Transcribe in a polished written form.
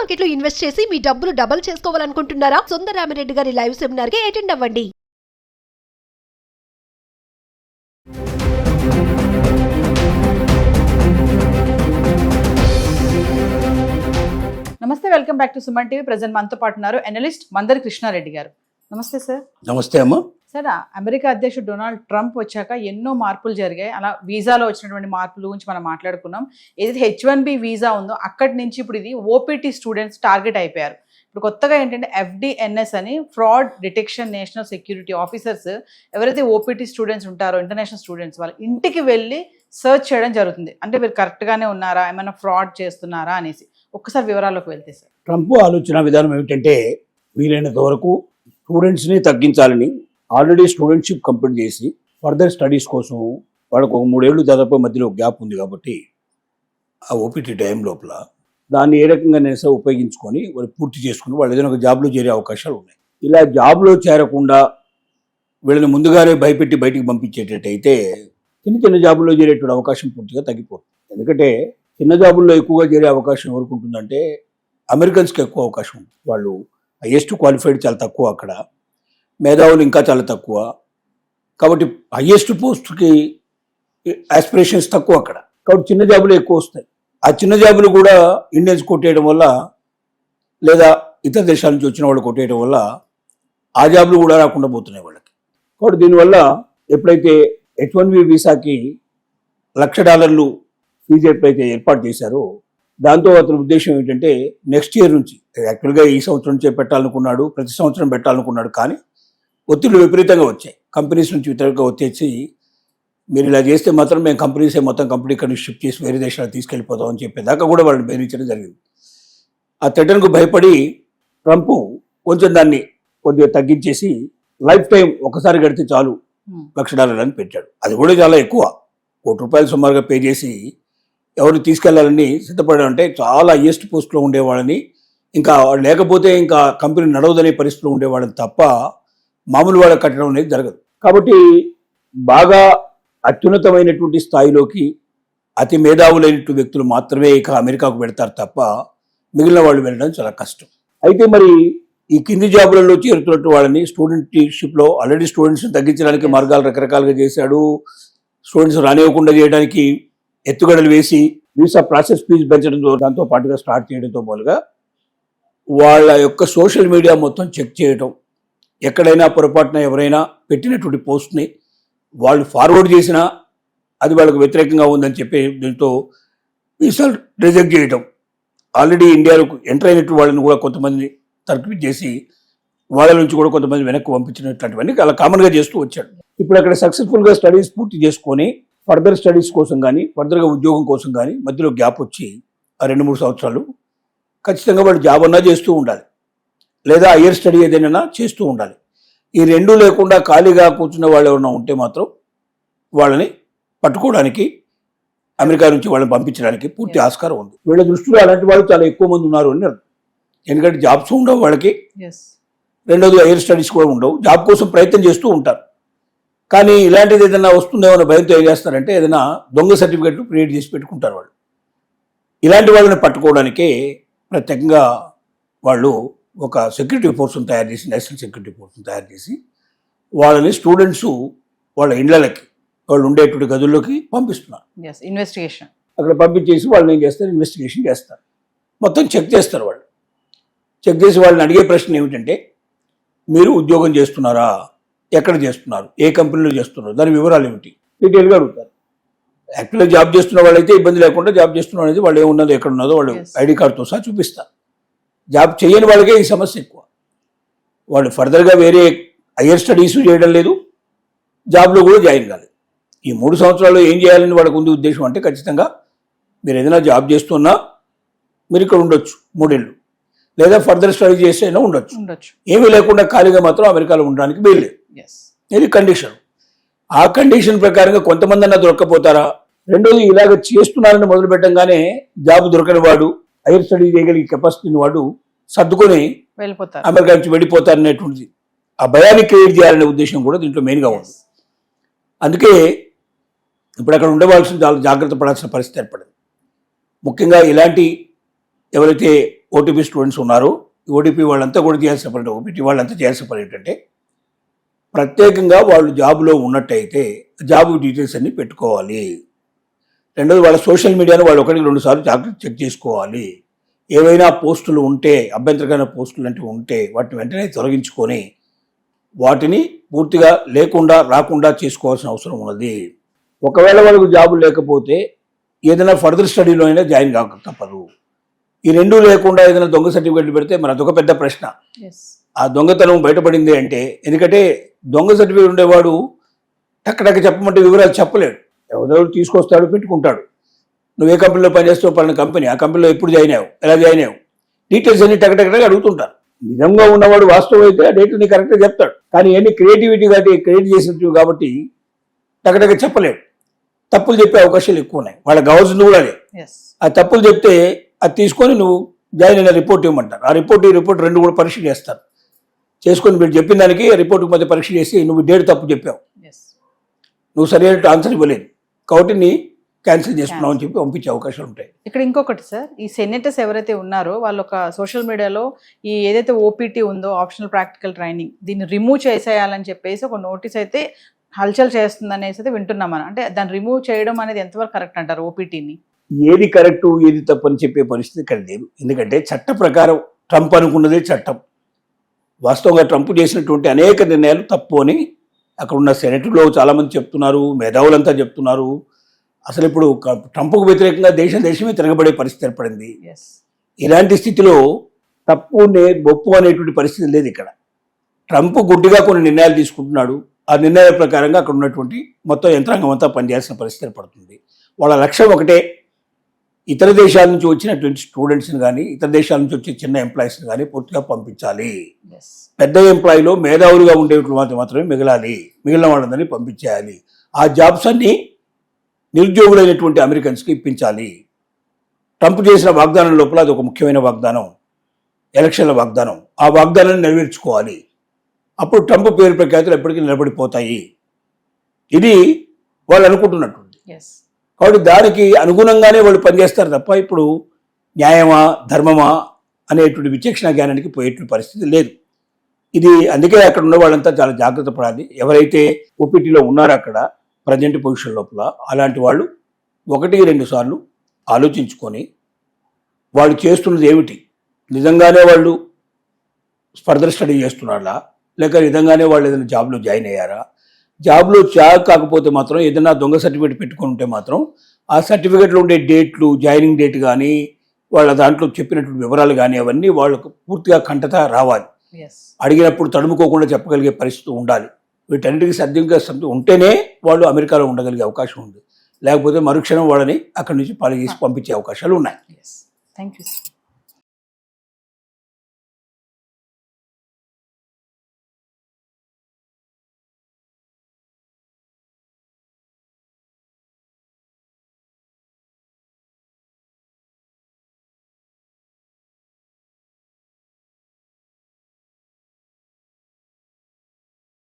Market లో invest చేసి మీ డబ్బులు డబుల్ చేసుకోవాలనుకుంటున్నారా? సుందరరామిరెడ్డి గారి లైవ్ సెమినార్ కి అటెండ్ అవ్వండి. నమస్తే, welcome back to Suman TV. Present మనతో పాటు ఉన్నారు అనలిస్ట్ మందరి కృష్ణారెడ్డి గారు. నమస్తే సార్. నమస్తే అమ్మ. సార్, అమెరికా అధ్యక్షుడు డొనాల్డ్ ట్రంప్ వచ్చాక ఎన్నో మార్పులు జరిగాయి. అలా వీసాలో వచ్చినటువంటి మార్పుల గురించి మనం మాట్లాడుకున్నాం. ఏదైతే H1B వీసా ఉందో అక్కడి నుంచి ఇప్పుడు ఇది ఓపీటీ స్టూడెంట్స్ టార్గెట్ అయిపోయారు. ఇప్పుడు కొత్తగా ఏంటంటే FDNS అని fraud detection national security officers ఎవరైతే ఓపీటీ స్టూడెంట్స్ ఉంటారో ఇంటర్నేషనల్ స్టూడెంట్స్ వాళ్ళ ఇంటికి వెళ్ళి సర్చ్ చేయడం జరుగుతుంది. అంటే వీరు కరెక్ట్గానే ఉన్నారా, ఏమైనా ఫ్రాడ్ చేస్తున్నారా అనేసి. ఒక్కసారి వివరాల్లోకి వెళ్తే సార్. ట్రంప్ ఆలోచన విధానం ఏమిటంటే వీలైనంత వరకు స్టూడెంట్స్ని తగ్గించాలని ఆల్రెడీ స్టూడెంట్షిప్ కంప్లీట్ చేసి ఫర్దర్ స్టడీస్ కోసం వాళ్ళకు ఒక 3 ఏళ్ళు దాదాపు మధ్యలో గ్యాప్ ఉంది కాబట్టి ఆ ఓపీటీ టైం లోపల దాన్ని ఏ రకంగా ఉపయోగించుకొని వాళ్ళు పూర్తి చేసుకుని వాళ్ళు ఏదైనా ఒక జాబ్లో చేరే అవకాశాలు ఉన్నాయి. ఇలా జాబ్లో చేరకుండా వీళ్ళని ముందుగానే భయపెట్టి బయటికి పంపించేటట్టయితే చిన్న చిన్న జాబుల్లో చేరేటువంటి అవకాశం పూర్తిగా తగ్గిపోతుంది. ఎందుకంటే చిన్న జాబుల్లో ఎక్కువగా చేరే అవకాశం ఎవరికి ఉంటుందంటే అమెరికన్స్కి ఎక్కువ అవకాశం ఉంటుంది. వాళ్ళు హైయెస్ట్ క్వాలిఫైడ్ చాలా తక్కువ, అక్కడ మేధావులు ఇంకా చాలా తక్కువ, కాబట్టి హైయెస్ట్ పోస్ట్కి ఆస్పిరేషన్స్ తక్కువ అక్కడ, కాబట్టి చిన్న జాబులు ఎక్కువ వస్తాయి. ఆ చిన్న జాబులు కూడా ఇండియన్స్ కొట్టేయడం వల్ల లేదా ఇతర దేశాల నుంచి వచ్చిన వాళ్ళు కొట్టేయడం వల్ల ఆ జాబులు కూడా రాకుండా పోతున్నాయి వాళ్ళకి. కాబట్టి దీనివల్ల ఎప్పుడైతే H1B వీసాకి $1,00,000 ఫీజు ఎప్పుడైతే ఏర్పాటు చేశారో దాంతో అతని ఉద్దేశం ఏంటంటే నెక్స్ట్ ఇయర్ నుంచి, యాక్చువల్గా ఈ సంవత్సరం నుంచే పెట్టాలనుకున్నాడు, ప్రతి సంవత్సరం పెట్టాలనుకున్నాడు, కానీ ఒత్తిళ్లు విపరీతంగా వచ్చాయి. కంపెనీస్ నుంచి విపరీతంగా వచ్చేసి మీరు ఇలా చేస్తే మాత్రం మేము కంపెనీసే మొత్తం కంపెనీ ఇక్కడ షిఫ్ట్ చేసి వేరే దేశాలకు తీసుకెళ్ళిపోతాం అని చెప్పేదాకా కూడా వాళ్ళని బెదిరించడం జరిగింది. ఆ థ్రెటన్కు భయపడి ట్రంప్ కొంచెం దాన్ని కొద్దిగా తగ్గించేసి లైఫ్ టైం ఒకసారి గడితే చాలు $1,00,000 అని పెట్టాడు. అది కూడా చాలా ఎక్కువ, ₹1,00,00,000 సుమారుగా పే చేసి ఎవరు తీసుకెళ్లాలని సిద్ధపడడం అంటే చాలా హైయెస్ట్ పోస్ట్లో ఉండేవాళ్ళని, ఇంకా లేకపోతే ఇంకా కంపెనీ నడవదనే పరిస్థితిలో ఉండేవాళ్ళని తప్ప మామూలు వాళ్ళకి కట్టడం అనేది జరగదు. కాబట్టి బాగా అత్యున్నతమైనటువంటి స్థాయిలోకి అతి మేధావులైనటువంటి వ్యక్తులు మాత్రమే ఇక అమెరికాకు పెడతారు తప్ప మిగిలిన వాళ్ళు వెళ్ళడం చాలా కష్టం. అయితే మరి ఈ కింది జాబులలో చేరుతున్నట్టు వాళ్ళని స్టూడెంట్షిప్లో ఆల్రెడీ స్టూడెంట్స్ని తగ్గించడానికి మార్గాలు రకరకాలుగా చేశాడు. స్టూడెంట్స్ రానివ్వకుండా చేయడానికి ఎత్తుగడలు వేసి వీసా ప్రాసెస్ ఫీజు పెంచడంతో దాంతో పాటుగా స్టార్ట్ చేయడంతో పాటుగా వాళ్ళ యొక్క సోషల్ మీడియా మొత్తం చెక్ చేయడం, ఎక్కడైనా పొరపాటున ఎవరైనా పెట్టినటువంటి పోస్ట్ని వాళ్ళు ఫార్వర్డ్ చేసినా అది వాళ్ళకు వ్యతిరేకంగా ఉందని చెప్పి దీంతో వీసాలు రిజెక్ట్ చేయడం, ఆల్రెడీ ఇండియాకు ఎంటర్ అయినట్టు వాళ్ళని కూడా కొంతమంది తర్ఫీ చేసి వాళ్ళ నుంచి కూడా కొంతమంది వెనక్కి పంపించినట్లాంటివన్నీ అలా కామన్గా చేస్తూ వచ్చాడు. ఇప్పుడు అక్కడ సక్సెస్ఫుల్గా స్టడీస్ పూర్తి చేసుకొని ఫర్దర్ స్టడీస్ కోసం కానీ ఫర్దర్గా ఉద్యోగం కోసం కానీ మధ్యలో గ్యాప్ వచ్చి ఆ 2-3 సంవత్సరాలు ఖచ్చితంగా వాళ్ళు జాబ్ అన్నా చేస్తూ ఉండాలి, లేదా హయ్యర్ స్టడీ ఏదైనా చేస్తూ ఉండాలి. ఈ రెండూ లేకుండా ఖాళీగా కూర్చున్న వాళ్ళు ఎవరైనా ఉంటే మాత్రం వాళ్ళని పట్టుకోవడానికి అమెరికా నుంచి వాళ్ళని పంపించడానికి పూర్తి ఆస్కారం ఉంది. వీళ్ళ దృష్టిలో అలాంటి వాళ్ళు చాలా ఎక్కువ మంది ఉన్నారు అని అర్థం. ఎందుకంటే జాబ్స్ ఉండవు వాళ్ళకి, రెండోది హయ్యర్ స్టడీస్ కూడా ఉండవు, జాబ్ కోసం ప్రయత్నం చేస్తూ ఉంటారు. కానీ ఇలాంటిది ఏదైనా వస్తుందేమో అన్న భయంతో ఏం చేస్తారంటే ఏదైనా దొంగ సర్టిఫికెట్లు క్రియేట్ చేసి పెట్టుకుంటారు వాళ్ళు. ఇలాంటి వాళ్ళని పట్టుకోవడానికే ప్రత్యేకంగా వాళ్ళు ఒక సెక్యూరిటీ ఫోర్స్ని తయారు చేసి, నేషనల్ సెక్యూరిటీ ఫోర్స్ని తయారు చేసి వాళ్ళని స్టూడెంట్స్ వాళ్ళ ఇళ్లకి వాళ్ళు ఉండేటువంటి గదుల్లోకి పంపిస్తున్నారు. ఇన్వెస్టిగేషన్ అక్కడ పంపించేసి వాళ్ళని ఏం చేస్తారు, ఇన్వెస్టిగేషన్ చేస్తారు, మొత్తం చెక్ చేస్తారు. వాళ్ళు చెక్ చేసి వాళ్ళని అడిగే ప్రశ్న ఏమిటంటే మీరు ఉద్యోగం చేస్తున్నారా, ఎక్కడ చేస్తున్నారు, ఏ కంపెనీలో చేస్తున్నారు, దాని వివరాలు ఏమిటి డీటెయిల్గా అడుగుతారు. యాక్చువల్గా జాబ్ చేస్తున్న వాళ్ళైతే ఇబ్బంది లేకుండా జాబ్ చేస్తున్న అనేది వాళ్ళు ఏమున్నదో ఎక్కడ ఉన్నదో వాళ్ళు ఐడి కార్డుతో సహా చూపిస్తారు. జాబ్ చేయని వాళ్ళకే ఈ సమస్య ఎక్కువ. వాళ్ళు ఫర్దర్గా వేరే హయ్యర్ స్టడీస్ చేయడం లేదు, జాబ్లో కూడా జాయిన్ కాలేదు. ఈ 3 సంవత్సరాల్లో ఏం చేయాలని వాళ్ళకు ఉంది ఉద్దేశం అంటే ఖచ్చితంగా మీరు ఏదైనా జాబ్ చేస్తున్నా మీరు ఇక్కడ ఉండొచ్చు 3 ఏళ్ళు, లేదా ఫర్దర్ స్టడీ చేసైనా ఉండొచ్చు. ఏమీ లేకుండా ఖాళీగా మాత్రం అమెరికాలో ఉండడానికి వీల్లేదు, ఇది కండిషన్. ఆ కండిషన్ ప్రకారంగా కొంతమంది అన్నా దొరక్కపోతారా. రెండోది ఇలాగ చేస్తున్నారని మొదలు పెట్టంగానే జాబ్ దొరకని వాడు, హైయర్ స్టడీ చేయగలిగే కెపాసిటీని వాడు సర్దుకొని అమెరికా నుంచి వెళ్ళిపోతారనేటువంటిది ఆ భయాన్ని క్రియేట్ చేయాలనే ఉద్దేశం కూడా దీంట్లో మెయిన్గా ఉంది. అందుకే ఇప్పుడు అక్కడ ఉండవలసిన చాలా జాగ్రత్త పడాల్సిన పరిస్థితి ఏర్పడింది. ముఖ్యంగా ఇలాంటి ఎవరైతే ఓటీపీ స్టూడెంట్స్ ఉన్నారు, ఓటీపీ వాళ్ళంతా కూడా చేయాల్సిన పని, ఓపీటీ వాళ్ళంతా చేయాల్సిన పని ఏంటంటే ప్రత్యేకంగా వాళ్ళు జాబ్లో ఉన్నట్టయితే జాబ్ డీటెయిల్స్ అన్ని పెట్టుకోవాలి. రెండోది వాళ్ళ సోషల్ మీడియాను వాళ్ళు 1-2 సార్లు జాగ్రత్త చెక్ చేసుకోవాలి. ఏవైనా పోస్టులు ఉంటే, అభ్యంతరకరమైన పోస్టులు లాంటివి ఉంటే వాటిని వెంటనే తొలగించుకొని వాటిని పూర్తిగా లేకుండా రాకుండా చేసుకోవాల్సిన అవసరం ఉన్నది. ఒకవేళ వాళ్ళకు జాబ్ లేకపోతే ఏదైనా ఫర్దర్ స్టడీలో అయినా జాయిన్ కాక తప్పదు. ఈ రెండూ లేకుండా ఏదైనా దొంగ సర్టిఫికెట్లు పెడితే మన అదొక పెద్ద ప్రశ్న. ఆ దొంగతనం బయటపడింది అంటే, ఎందుకంటే దొంగ సర్టిఫికెట్ ఉండేవాడు టక్కటక్క చెప్పమంటే వివరాలు చెప్పలేడు. ఎవరో తీసుకొస్తాడు, పెట్టుకుంటాడు. నువ్వు ఏ కంపెనీలో పనిచేస్తావు, పలానా కంపెనీ, ఆ కంపెనీలో ఎప్పుడు జాయిన్ అయ్యావు, ఎలా జాయిన్ అయ్యావు, డీటెయిల్స్ అన్ని టక్కటక్కగా అడుగుతుంటారు. నిజంగా ఉన్నవాడు వాస్తవం అయితే ఆ డేట్ ని కరెక్ట్గా చెప్తాడు. కానీ ఎన్ని క్రియేటివిటీ కాబట్టి క్రియేట్ చేసినట్టు కాబట్టి టక్కటక్క చెప్పలేడు. తప్పులు చెప్పే అవకాశాలు ఎక్కువ ఉన్నాయి. వాళ్ళకి కావాల్సింది కూడా అదే. ఆ తప్పులు చెప్తే అది తీసుకొని నువ్వు జాయిన్ అయిన రిపోర్ట్ ఇవ్వమంటారు. ఆ రిపోర్ట్ రెండు కూడా పరీక్ష చేస్తారు. చేసుకొని మీరు చెప్పిన దానికి రిపోర్ట్ మధ్య పరీక్ష చేసి నువ్వు డేట్ తప్పు చెప్పావు, నువ్వు సరైన ఆన్సర్ ఇవ్వలేదు కాబట్టి నీ క్యాన్సిల్ చేసుకున్నావు అని చెప్పి పంపించే అవకాశాలు ఉంటాయి. ఇక్కడ ఇంకొకటి సార్, ఈ సెనేటర్స్ ఎవరైతే ఉన్నారో వాళ్ళు ఒక సోషల్ మీడియాలో ఈ ఏదైతే ఓపీటీ ఉందో ఆప్షనల్ ప్రాక్టికల్ ట్రైనింగ్ దీన్ని రిమూవ్ చేసేయాలని చెప్పేసి ఒక నోటీస్ అయితే హల్చల్ చేస్తుంది అనేసి అయితే వింటున్నాం మనం. అంటే దాన్ని రిమూవ్ చేయడం అనేది ఎంతవరకు కరెక్ట్ అంటారు? ఓపీటీని ఏది కరెక్టు ఏది తప్పు అని చెప్పే పరిస్థితి ఇక్కడ లేదు. ఎందుకంటే చట్ట ప్రకారం ట్రంప్ అనుకున్నదే చట్టం. వాస్తవంగా ట్రంప్ చేసినటువంటి అనేక నిర్ణయాలు తప్పు అని అక్కడ ఉన్న సెనేటర్లో చాలామంది చెప్తున్నారు, మేధావులంతా చెప్తున్నారు. అసలు ఇప్పుడు ట్రంప్కు వ్యతిరేకంగా దేశమే తిరగబడే పరిస్థితి ఏర్పడింది. ఇలాంటి స్థితిలో తప్పు ఒప్పు అనేటువంటి పరిస్థితి లేదు ఇక్కడ. ట్రంప్ గుడ్డిగా కొన్ని నిర్ణయాలు తీసుకుంటున్నాడు. ఆ నిర్ణయాల ప్రకారంగా అక్కడ ఉన్నటువంటి మొత్తం యంత్రాంగం అంతా పనిచేయాల్సిన పరిస్థితి ఏర్పడుతుంది. వాళ్ళ లక్ష్యం ఒకటే, ఇతర దేశాల నుంచి వచ్చినటువంటి స్టూడెంట్స్ని కానీ ఇతర దేశాల నుంచి వచ్చే చిన్న ఎంప్లాయీస్ని కానీ పూర్తిగా పంపించాలి. పెద్ద ఎంప్లాయీలో మేధావులుగా ఉండేటువంటి మాత్రమే మిగిలిన వాళ్ళందరినీ పంపించేయాలి. ఆ జాబ్స్ అన్ని నిరుద్యోగులైనటువంటి అమెరికన్స్కి ఇప్పించాలి. ట్రంప్ చేసిన వాగ్దానం లోపల అది ఒక ముఖ్యమైన వాగ్దానం, ఎలక్షన్ల వాగ్దానం. ఆ వాగ్దానాన్ని నెరవేర్చుకోవాలి. అప్పుడు ట్రంప్ పేరు ప్రఖ్యాతులు ఎప్పటికీ నిలబడిపోతాయి. ఇది వాళ్ళు అనుకుంటున్నటువంటి. కాబట్టి దానికి అనుగుణంగానే వాళ్ళు పనిచేస్తారు తప్ప ఇప్పుడు న్యాయమా ధర్మమా అనేటువంటి విచక్షణ జ్ఞానానికి పోయేటువంటి పరిస్థితి లేదు. ఇది అందుకే అక్కడ ఉన్న వాళ్ళంతా చాలా జాగ్రత్త పడాలి. ఎవరైతే ఓపీటీలో ఉన్నారో అక్కడ ప్రజెంట్ పొజిషన్ లోపల అలాంటి వాళ్ళు 1-2 సార్లు ఆలోచించుకొని వాళ్ళు చేస్తున్నది ఏమిటి, నిజంగానే వాళ్ళు ఫర్దర్ స్టడీ చేస్తున్నారా, లేక నిజంగానే వాళ్ళు ఏదైనా జాబ్లో జాయిన్ అయ్యారా. జాబ్లో కాకపోతే మాత్రం ఏదైనా దొంగ సర్టిఫికేట్ పెట్టుకుని ఉంటే మాత్రం ఆ సర్టిఫికేట్లో ఉండే డేట్లు, జాయినింగ్ డేట్ కానీ వాళ్ళ దాంట్లో చెప్పినటువంటి వివరాలు కానీ అవన్నీ వాళ్ళకు పూర్తిగా కంటత రావాలి. అడిగినప్పుడు తడుముకోకుండా చెప్పగలిగే పరిస్థితి ఉండాలి. వీటన్నిటికీ సద్యంగా ఉంటేనే వాళ్ళు అమెరికాలో ఉండగలిగే అవకాశం ఉంది. లేకపోతే మరుక్షణం వాళ్ళని అక్కడి నుంచి పాలు చేసి పంపించే అవకాశాలు ఉన్నాయి. Thank you.